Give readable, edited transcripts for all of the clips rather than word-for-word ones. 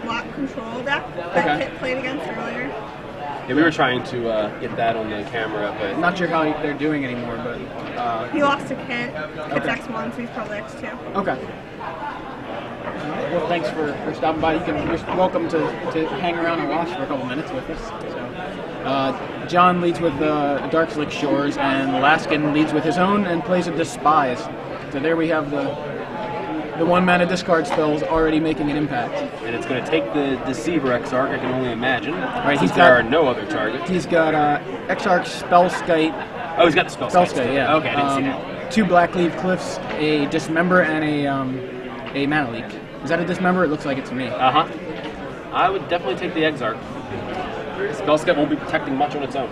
black control deck that Kit played against earlier. Yeah, we were trying to get that on the camera, but Not sure how they're doing anymore, but He lost to Kit. Kit's X1, so he's probably X2. okay. Well, thanks for stopping by. You're welcome to hang around and watch for a couple minutes with us. So, John leads with Dark Slick Shores, and Laskin leads with his own and plays a Despise. So there we have the one-mana discard spells already making an impact. and it's going to take the Deceiver Exarch, I can only imagine. Right, Since there are no other targets. He's got Exarch, Spellskite. Oh, he's got the Spellskite. Yeah. Okay, I didn't see that. 2 Blackleaf Cliffs, a Dismember, and a Mana Leak. Is that a Dismember? It looks like it to me. Uh-huh. I would definitely take the Exarch. Spellskite won't be protecting much on its own.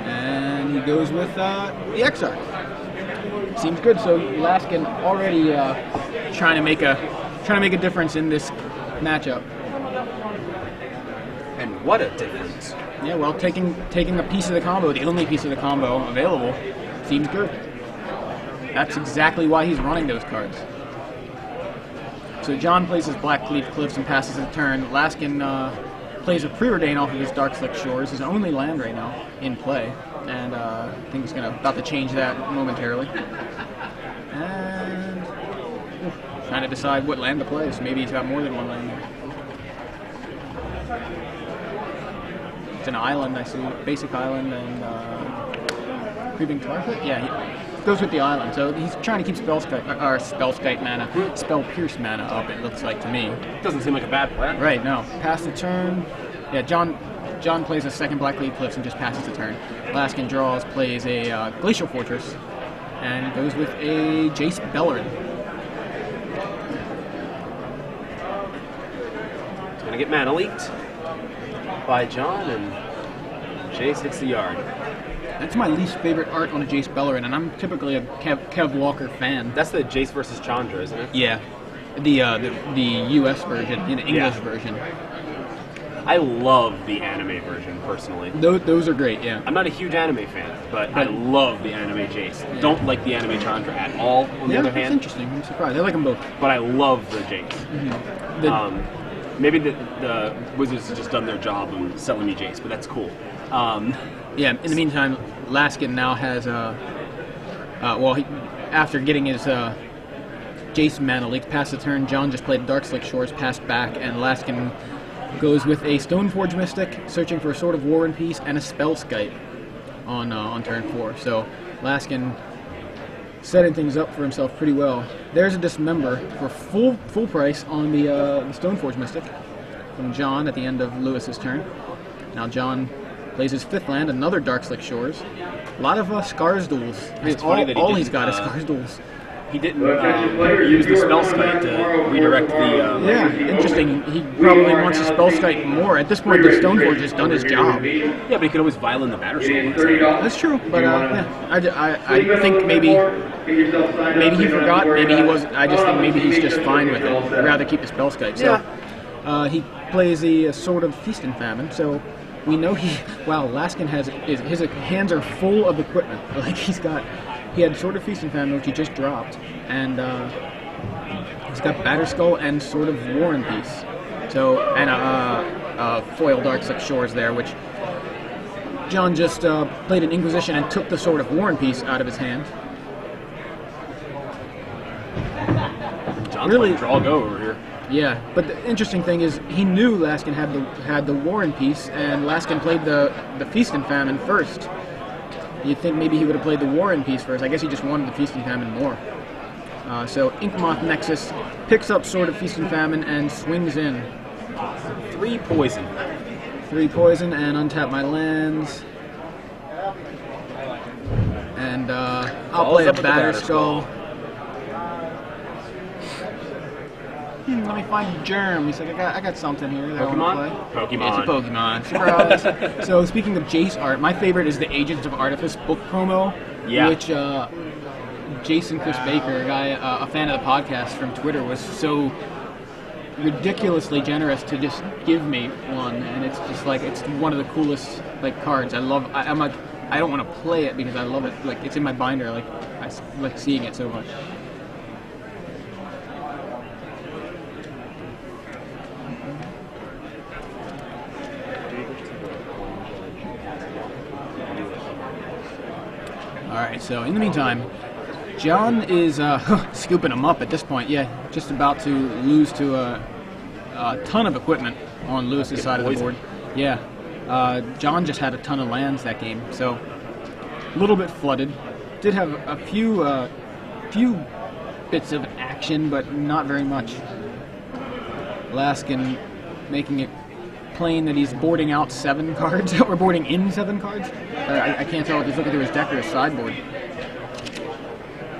And he goes with the Exarch. Seems good. So Laskin already trying to make a difference in this matchup. And what a difference. Yeah, well, taking a piece of the combo, the only piece of the combo available, seems good. That's exactly why he's running those cards. So John plays his Blackleaf Cliffs and passes his turn. Laskin plays a Preordain off of his Dark Slick Shores, his only land right now in play, and I think he's about to change that momentarily. And trying to decide what land to play, so maybe he's got more than one land there. It's an island, I see. Basic island and Creeping Target? Yeah, he goes with the island. So he's trying to keep Spellskite mana, Spell Pierce mana up, it looks like to me. Doesn't seem like a bad plan. Right, no. Pass the turn. Yeah, John plays a second Blackleaf Cliffs and just passes the turn. Laskin draws, plays a Glacial Fortress, and goes with a Jace Beleren. It's going to get mana leaked by John, and Jace hits the yard. That's my least favorite art on a Jace Beleren, and I'm typically a Kev Walker fan. That's the Jace versus Chandra, isn't it? Yeah, the U.S. version, the English version. I love the anime version, personally. Those are great, yeah. I'm not a huge anime fan, but I love the anime Jace. Yeah. Don't like the anime Chandra at all, on the other hand. Yeah, that's interesting. I'm surprised. I like them both. But I love the Jace. Mm-hmm. Maybe the Wizards have just done their job of selling me Jace, but that's cool. Yeah, in the meantime, Laskin now has, after getting his Jace mana leaked past the turn, John just played Dark Slick Shores, passed back, and Laskin goes with a Stoneforge Mystic, searching for a Sword of War and Peace, and a Spellskite on turn 4. So Laskin setting things up for himself pretty well. There's a Dismember for full price on the Stoneforge Mystic from John at the end of Lewis's turn. Now John plays his 5th land, another Dark Slick Shores. A lot of Scars Duels. All he's got is Scars Duels. He didn't use the Spellskite to redirect the... yeah, interesting. He probably wants to Spellskite more. At this point, the Stoneforge has done his job. Yeah, but he could always Violin the Batterskull. That's true, but yeah, I think maybe he forgot, maybe he was. I just think maybe he's just fine with it. I'd rather keep the Spellskite. So he plays a Sword of Feast and Famine, so we know Laskin has his hands are full of equipment. Like he had Sword of Feast and Famine, which he just dropped, and he's got Batterskull and Sword of War and Peace. So, and foil Dark Slick Shores there, which John just played an Inquisition and took the Sword of War and Peace out of his hand. John's really draw go over here. Yeah, but the interesting thing is he knew Laskin had the War and Peace, and Laskin played the Feast and Famine first. You'd think maybe he would have played the War and Peace first. I guess he just wanted the Feast and Famine more. So Inkmoth Nexus picks up Sword of Feast and Famine and swings in. 3 poison. 3 poison and untap my lands. And I'll play a Batterskull. Let me find Germ. He's like, I got something here that I want to play. Pokemon. It's a Pokemon. Surprise. So speaking of Jace art, my favorite is the Agents of Artifice book promo, which Jason Chris Baker, a fan of the podcast from Twitter, was so ridiculously generous to just give me one, and it's just like it's one of the coolest cards. I don't want to play it because I love it. Like it's in my binder. I like seeing it so much. right, so in the meantime, John is scooping him up at this point. Yeah, just about to lose to a ton of equipment on Lewis's side of the board. Yeah, John just had a ton of lands that game, so a little bit flooded. Did have a few bits of action, but not very much. Laskin making it plain that he's boarding out 7 cards, or boarding in 7 cards. I can't tell if he's looking through his deck or his sideboard.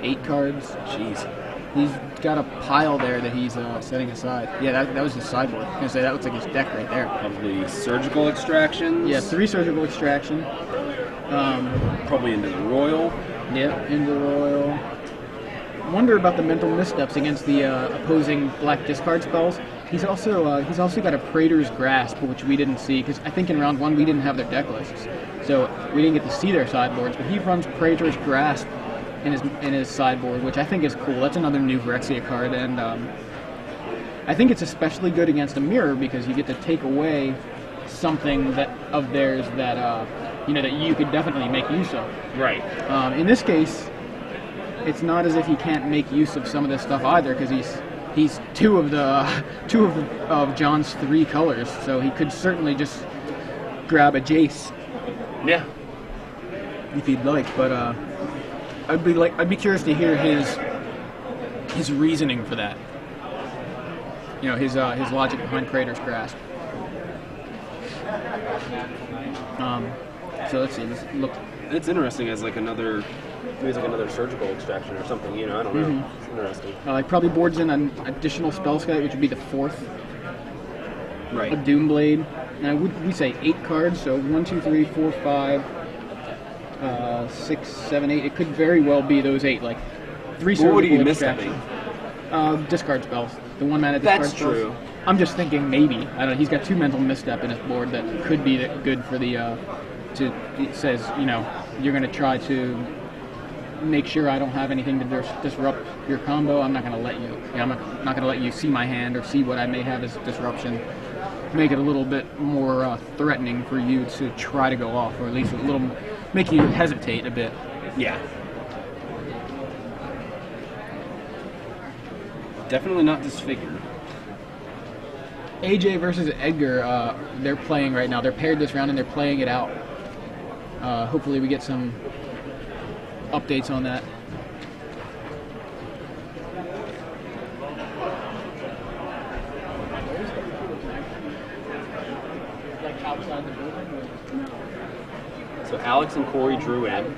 8 cards. Jeez. He's got a pile there that he's setting aside. Yeah, that was his sideboard. I was going to say, that looks like his deck right there. Probably surgical extractions. Yeah, 3 surgical extraction. Probably into the Royal. Yep, into the Royal. Wonder about the mental missteps against the opposing black discard spells. He's also got a Praetor's Grasp, which we didn't see, because I think in round 1 we didn't have their deck lists. So we didn't get to see their sideboards, but he runs Praetor's Grasp in his sideboard, which I think is cool. That's another new Phyrexia card, and I think it's especially good against a mirror because you get to take away something of theirs that that you could definitely make use of. Right. In this case, it's not as if he can't make use of some of this stuff either, because he's two of John's 3 colors, so he could certainly just grab a Jace. Yeah. If he'd like, but I'd be curious to hear his reasoning for that. You know, his logic behind Praetor's Grasp. So let's see. It's interesting as like another surgical extraction or something. You know, I don't know. Mm-hmm. It's interesting. He probably boards in an additional spell site, which would be the 4th. Right. A Doomblade. Now we say 8 cards, so 1, 2, 3, 4, 5, 6, 7, 8. It could very well be those 8, like 3 surgical what are you extraction. Discard spells. The 1-mana discard That's spells. true. I'm just thinking maybe. I don't know. He's got 2 mental misstep in his board that could be good for the. It says, you're going to try to make sure I don't have anything to disrupt your combo. I'm not going to let you. I'm not going to let you see my hand or see what I may have as disruption. Make it a little bit more threatening for you to try to go off, or at least make you hesitate a bit. Yeah. Definitely not disfigured. AJ versus Edgar, they're playing right now. They're paired this round and they're playing it out. Hopefully we get some updates on that. So Alex and Corey drew in.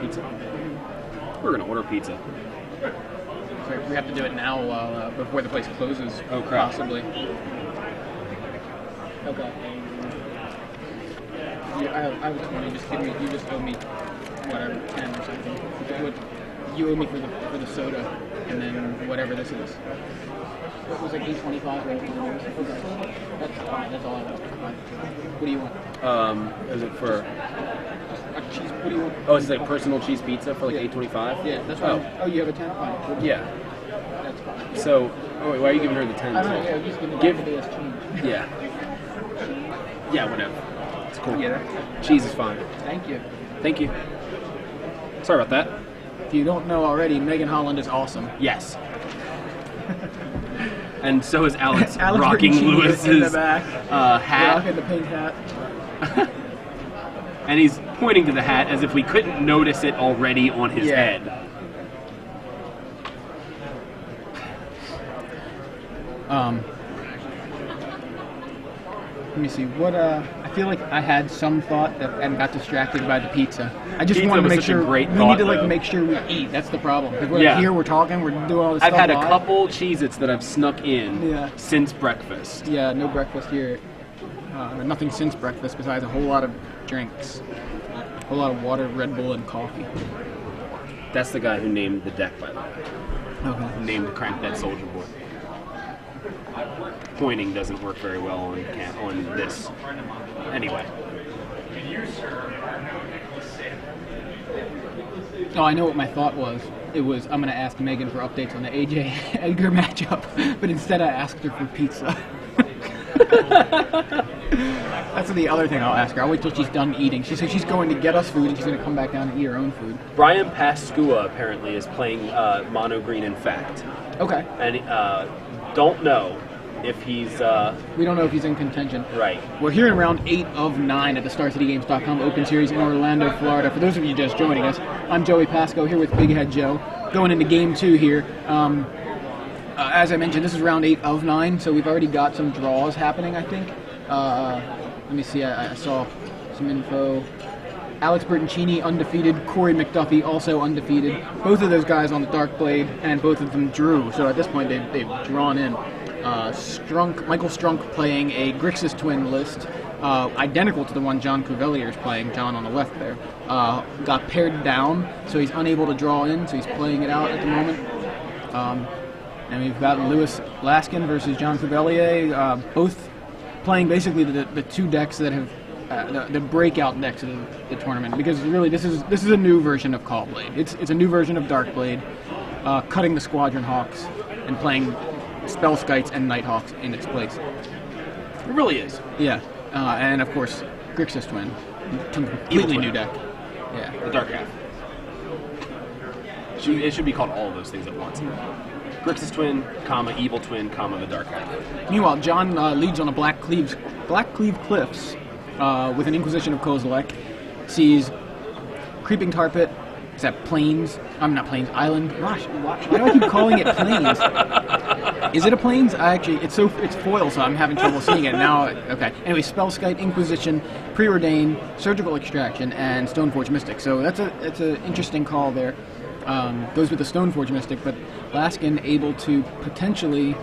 Pizza? We're gonna order pizza. We have to do it now before the place closes. Oh crap. Possibly. Okay. I was 20. Just give me. You just owe me whatever 10 or something. You owe me for the soda, and then whatever this is. It was like $8.25 or anything. Okay. That's fine. That's all I want. What do you want? Is it for? A cheese. What do you want? Oh, it's like personal cheese pizza for like $8.25. Yeah, that's fine. Oh, you have a 10? Fine. Yeah. That's fine. So, wait, why are you giving her the 10? I don't know. Yeah, just give me the change. Yeah. Yeah, whatever. It's cool. Yeah. Cheese is fine. Thank you. Thank you. Sorry about that. If you don't know already, Megan Holland is awesome. Yes. And so is Alex, Alex rocking Lewis's in the back. hat. Rocking the pink hat. And he's pointing to the hat as if we couldn't notice it already on his head. Let me see. What? I feel like I had some thought and got distracted by the pizza. I just Pizza wanted to was make such a sure great we thought, need to though. make sure we eat. That's the problem. Because we're Yeah. here, we're talking, we're doing all this I've stuff. had a live. couple Cheez-Its that I've snuck in Yeah. since breakfast. Yeah, no breakfast here. Nothing since breakfast besides a whole lot of drinks, a whole lot of water, Red Bull, and coffee. That's the guy who named the deck, by the way. Okay. Who named the Crank That Soldier Boy. Pointing doesn't work very well on this. Anyway. Oh, I know what my thought was. It was, I'm going to ask Megan for updates on the AJ Edgar matchup, but instead I asked her for pizza. That's the other thing I'll ask her. I'll wait till she's done eating. She said she's going to get us food and she's going to come back down and eat her own food. Brian Pascua apparently is playing mono green in fact. Okay. And don't know if he's... we don't know if he's in contention. Right. We're here in round 8 of 9 at the StarCityGames.com Open Series in Orlando, Florida. For those of you just joining us, I'm Joey Pasco here with Big Head Joe. Going into Game 2 here. As I mentioned, this is round 8 of 9, so we've already got some draws happening, I think. Let me see, I saw some info. Alex Bertoncini undefeated, Corey McDuffie also undefeated. Both of those guys on the Dark Blade, and both of them drew, so at this point they've drawn in. Michael Strunk playing a Grixis twin list, identical to the one John Cuvelier is playing, John on the left there. Got paired down, so he's unable to draw in, so he's playing it out at the moment. And we've got Louis Laskin versus John Cuvelier, both playing basically the two decks that have the breakout decks of the tournament. Because really, this is a new version of Call Blade. It's a new version of Dark Blade, cutting the Squadron Hawks and playing Spell Skites and Nighthawks in its place. It really is. Yeah, and of course Grixis Twin, completely new deck. Yeah, the Dark Half. It should be called all of those things at once. Grixis Twin, comma, Evil Twin, comma, the Dark Half. Meanwhile, John leads on a Black Cleave Cliffs with an Inquisition of Kozilek. Sees Creeping Tar Pit. Is that Plains? I'm not Plains. Island. Gosh, why do I keep calling it Plains? Is it a Plains? It's foil, so I'm having trouble seeing it now. Okay. Anyway, Spellskite, Inquisition, Preordain, Surgical Extraction, and Stoneforge Mystic. So that's an interesting call there. Goes with the Stoneforge Mystic, but Laskin able to potentially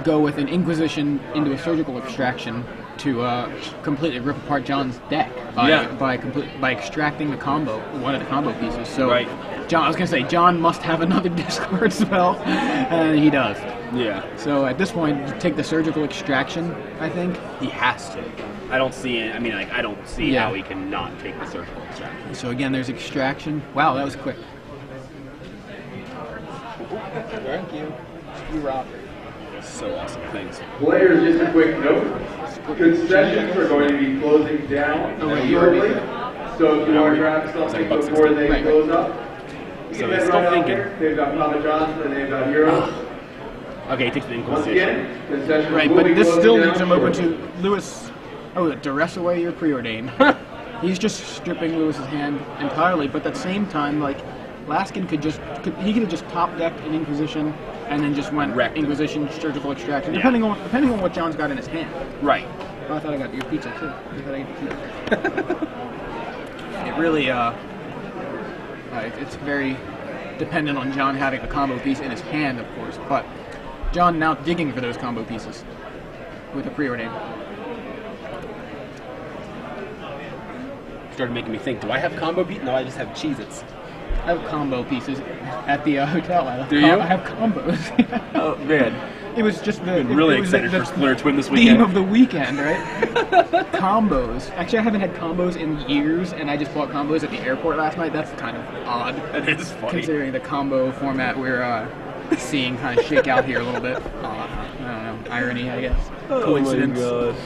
go with an Inquisition into a Surgical Extraction to completely rip apart John's deck by extracting the combo, one of the combo pieces. So right. John, I was gonna say John must have another discard spell, and he does. Yeah. So at this point, you take the Surgical Extraction. I think he has to. I don't see it. I mean, like, I don't see how he can not take the Surgical Extraction. So again, there's Extraction. Wow, that was quick. Thank you. You rock. So awesome. Thanks. Players, just a quick note. Concessions are going to be closing down shortly. So if you want to grab something before they close up, you so can head right out here. They've got Papa John's and they've got Heroes. Okay, he takes the Once Inquisition. again, concessions Right, will but be this still closing leaves down him open shortly. to Lewis. Oh, duress away your Preordain. He's just stripping Lewis's hand entirely, but at the same time, like, Laskin could have just top decked an Inquisition and then just went Inquisition, Surgical Extraction, depending on what John's got in his hand. Right. Oh, I thought I got your pizza too. I thought I got your pizza. It really, it's very dependent on John having a combo piece in his hand, of course, but John now digging for those combo pieces with a Preordain. Started making me think, do I have combo beat? No, I just have Cheez-Its. I have combo pieces at the hotel. Do you? I have combos. Oh, man. It was just the... I've been really excited for Splinter Twin this weekend. Theme of the weekend, right? Combos. Actually, I haven't had combos in years, and I just bought combos at the airport last night. That's kind of odd. That is funny. Considering the combo format we're seeing kind of shake out here a little bit. I don't know. Irony, I guess. Coincidence. Oh my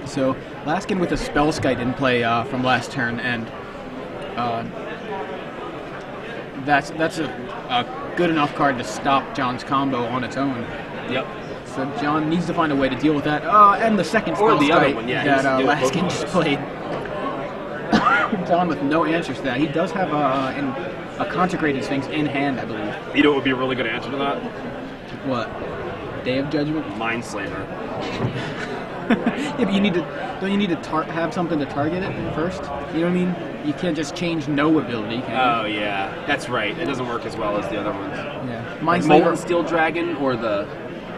God. So, Laskin with a Spellskite in play from last turn, and that's a good enough card to stop John's combo on its own. Yep. So John needs to find a way to deal with that. And the second or the other Spellskite one, yeah, that Laskin just played. John with no answers to that. He does have a Consecrated Sphinx in hand, I believe. You know what would be a really good answer to that? What? Day of Judgment? Mindslaver. Yeah, but don't you need to have something to target it first? You know what I mean? You can't just change no ability, can you? Oh yeah, that's right. It doesn't work as well as the other ones. Yeah. Like Molten Steel Dragon or the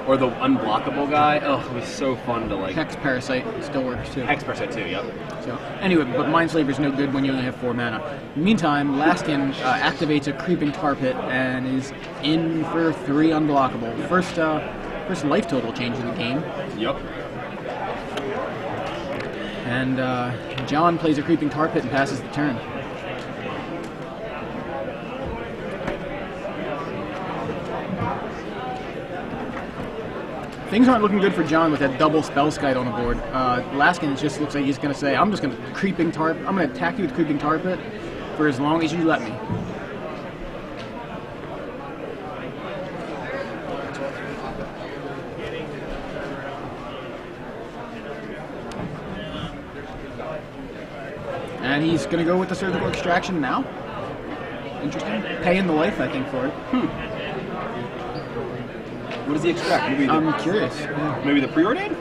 unblockable guy. Oh, it was so fun to like. Hex Parasite still works too. Hex Parasite too, yep. So anyway, but Mindslaver's no good when you only have 4 mana. Meantime, Laskin activates a Creeping Tar Pit and is in for 3 unblockable. First life total change in the game. Yep. And John plays a Creeping Tar Pit and passes the turn. Things aren't looking good for John with that double Spellskite on the board. Laskin just looks like he's going to say, I'm just going to Creeping Tarp. I'm going to attack you with Creeping Tar Pit for as long as you let me. And he's going to go with the Surgical Extraction now. Interesting. Paying the life, I think, for it. What does he extract? Maybe I'm curious. Yeah. Maybe the Preordain?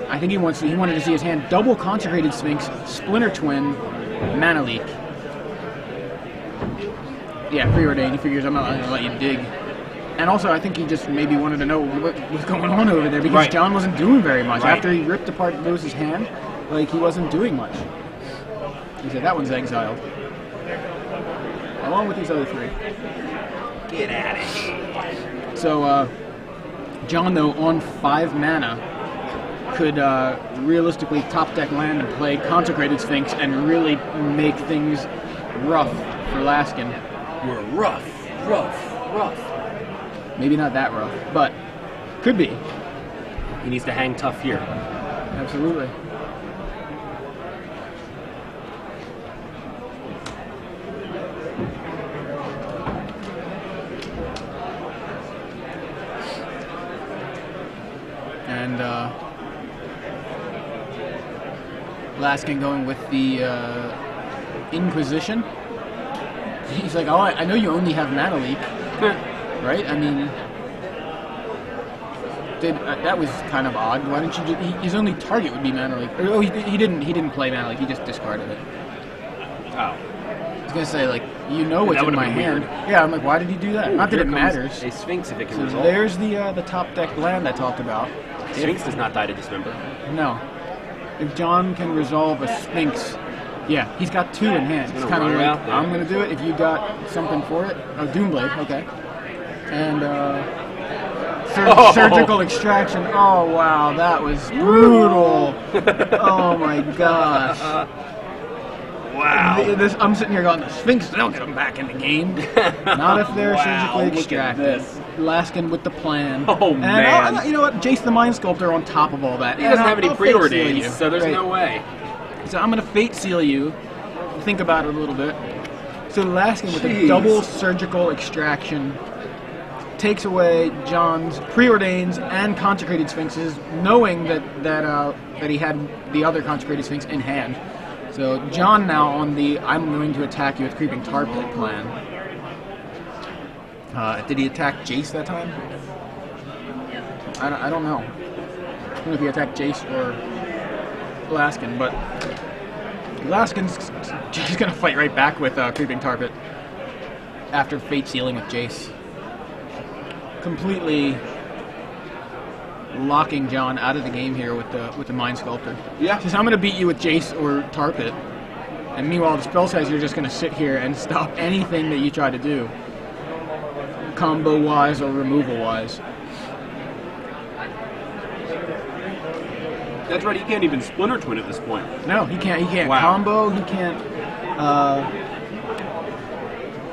I think he wanted to see his hand double Consecrated Sphinx, Splinter Twin, Mana Leak. Yeah, Preordain. He figures I'm not going to let you dig. And also, I think he just maybe wanted to know what was going on over there because John wasn't doing very much. After he ripped apart Lewis's hand, like, he wasn't doing much. He said, that one's exiled. Along with these other three. Get out of here. So, John, though, on 5 mana, could realistically top deck land and play Consecrated Sphinx and really make things rough for Laskin. We're rough. Maybe not that rough, but could be. He needs to hang tough here. Absolutely. And Laskin going with the Inquisition. He's like, oh, I know you only have Mana Leak, right? I mean, that was kind of odd. Why didn't you? His only target would be Mana Leak. Oh, he didn't play Mana Leak. He just discarded it. Oh. I was gonna say, like, you know what's in my hand. Yeah, I'm like, why did he do that? Not that it matters. A Sphinx if it can So resolve. there's the top deck land I talked about. Sphinx does not die to Dismember. No. If John can resolve a Sphinx, yeah, he's got 2 in hand. It's kind of run it like, out there. I'm going to do it if you got something for it. Oh, Doomblade, okay. And Surgical Extraction. Oh, wow, that was brutal. Oh, my gosh. Wow. I'm sitting here going, the Sphinx, they'll get them back in the game. Not if they're surgically look at extracted. this. Laskin with the plan. Oh, and man. you know what? Jace the Mind Sculptor on top of all that. He doesn't have any I'll Fate Seal Preordains, you. so there's Right. no way. So I'm going to Fate Seal you. Think about it a little bit. So Laskin with a double Surgical Extraction takes away John's Preordains and Consecrated Sphinxes, knowing that he had the other Consecrated Sphinx in hand. So John now on the I'm going to attack you with Creeping Tar Pit plan. Did he attack Jace that time? I don't know. I don't know if he attacked Jace or Laskin, but Laskin's just going to fight right back with Creeping Tar Pit after Fate Sealing with Jace. Completely locking John out of the game here with the Mind Sculptor. Yeah. Says, I'm going to beat you with Jace or Tar Pit. And meanwhile, the spell says you're just going to sit here and stop anything that you try to do. Combo-wise or removal-wise. That's right, he can't even Splinter Twin at this point. No, he can't. He can't Wow. combo. He can't.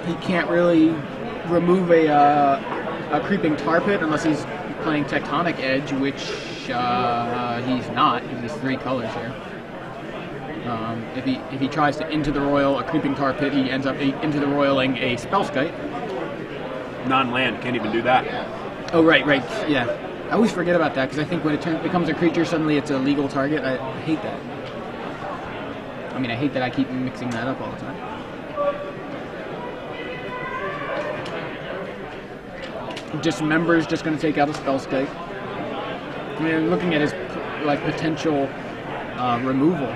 He can't really remove a Creeping Tar Pit unless he's playing Tectonic Edge, which he's not. Because he's 3 colors here. If he tries to Into the Royal a Creeping Tar Pit, he ends up Into the Royaling a Spellskite. Non-land, can't even do that. Oh right, yeah. I always forget about that because I think when it becomes a creature, suddenly it's a legal target. I hate that. I mean, I hate that I keep mixing that up all the time. Dismember's just going to take out a Spellskite. I mean, looking at his potential removal,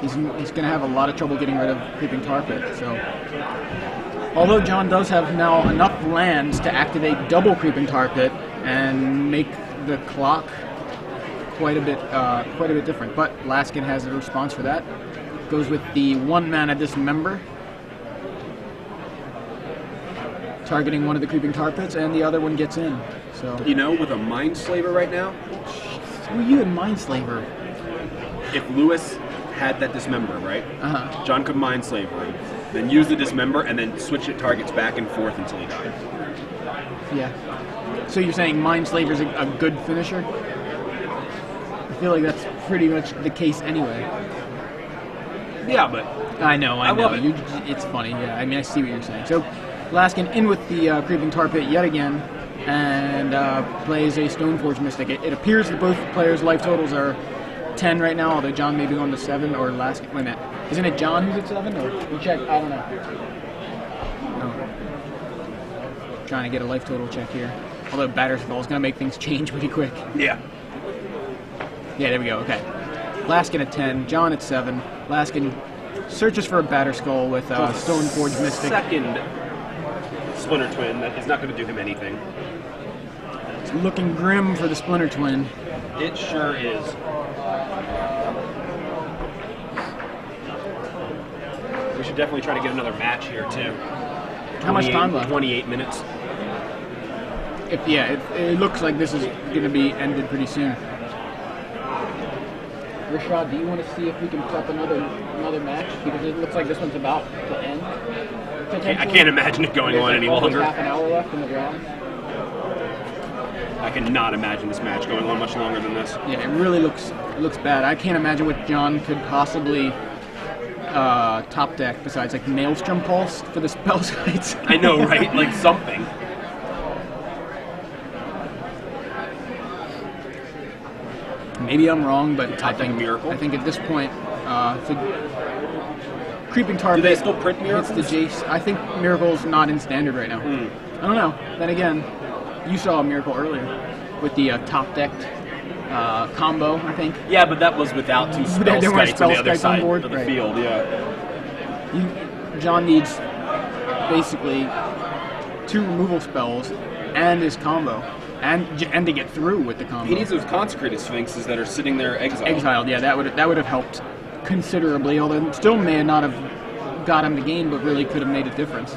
he's going to have a lot of trouble getting rid of Creeping Tar Pit. So, although John does have now enough lands to activate double Creeping Tar Pit and make the clock quite a bit different, but Laskin has a response for that. Goes with the 1 mana Dismember, targeting one of the Creeping Tar Pits, and the other one gets in. So You know, with a Mindslaver right now, who are you in Mindslaver? if Lewis had that Dismember, right? Uh-huh. John could Mindslaver him. then use the dismember, and then switch it targets back and forth until he died. Yeah. So you're saying Mindslaver is a good finisher? I feel like that's pretty much the case anyway. Yeah, but I know. love it. It's funny. Yeah, I mean, I see what you're saying. So, Laskin in with the Creeping Tar Pit yet again, and plays a Stoneforge Mystic. It appears that both players' life totals are 10 right now, although John may be going to 7, or Laskin. Wait a minute. Isn't it John who's at 7? Or you check? I don't know. No. Trying to get a life total check here. Although Batterskull is going to make things change pretty quick. yeah. Yeah, there we go. Okay. Laskin at 10, John at 7. Laskin searches for a Batterskull with Stoneforge Mystic. Second Splinter Twin that is not going to do him anything. It's looking grim for the Splinter Twin. It sure is. We should definitely try to get another match here too. How much time left? 28 minutes. It looks like this is going to be ended pretty soon. Rashad, do you want to see if we can prep another match? Because it looks like this one's about to end. I can't imagine it going on any longer. Half an hour left in the round. I cannot imagine this match going on much longer than this. Yeah, it really looks bad. I can't imagine what John could possibly top deck besides like Maelstrom Pulse for the spell sites. I know, right? Like something. Maybe I'm wrong, but I think Miracle. I think at this point, Creeping Tar Pit. Do they still print Miracles? Hits the Jace. I think Miracle's not in Standard right now. I don't know. Then again, you saw a Miracle earlier with the top decked combo, I think. Yeah, but that was without two spell There were skites spell on the other skites on side board, of the right. field. Yeah. John needs basically 2 removal spells and his combo, and to get through with the combo. He needs those consecrated sphinxes that are sitting there exiled. Exiled, yeah, that would have helped considerably. Although it still may not have got him the game, but really could have made a difference.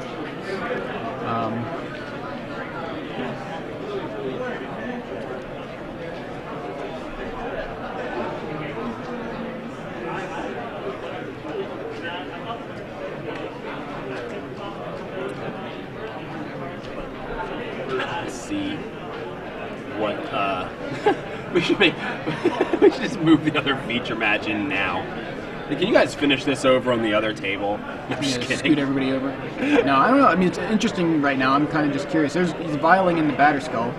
Let's see what we should make. We should just move the other feature match in now. Like, can you guys finish this over on the other table? I'm just kidding. Scoot everybody over. No, I don't know. I mean, it's interesting right now. I'm kind of just curious. He's vialing in the Batterskull,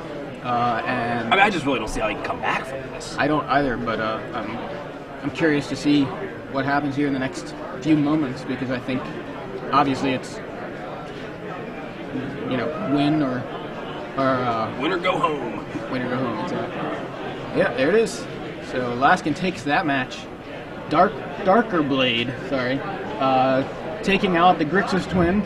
and I mean, I just really don't see how he can come back from this. I don't either. But I'm curious to see what happens here in the next few moments, because I think obviously it's win or win or go home. Win or go home. Exactly. Yeah, there it is. So Laskin takes that match. Darker Blade, sorry, taking out the Grixis twin.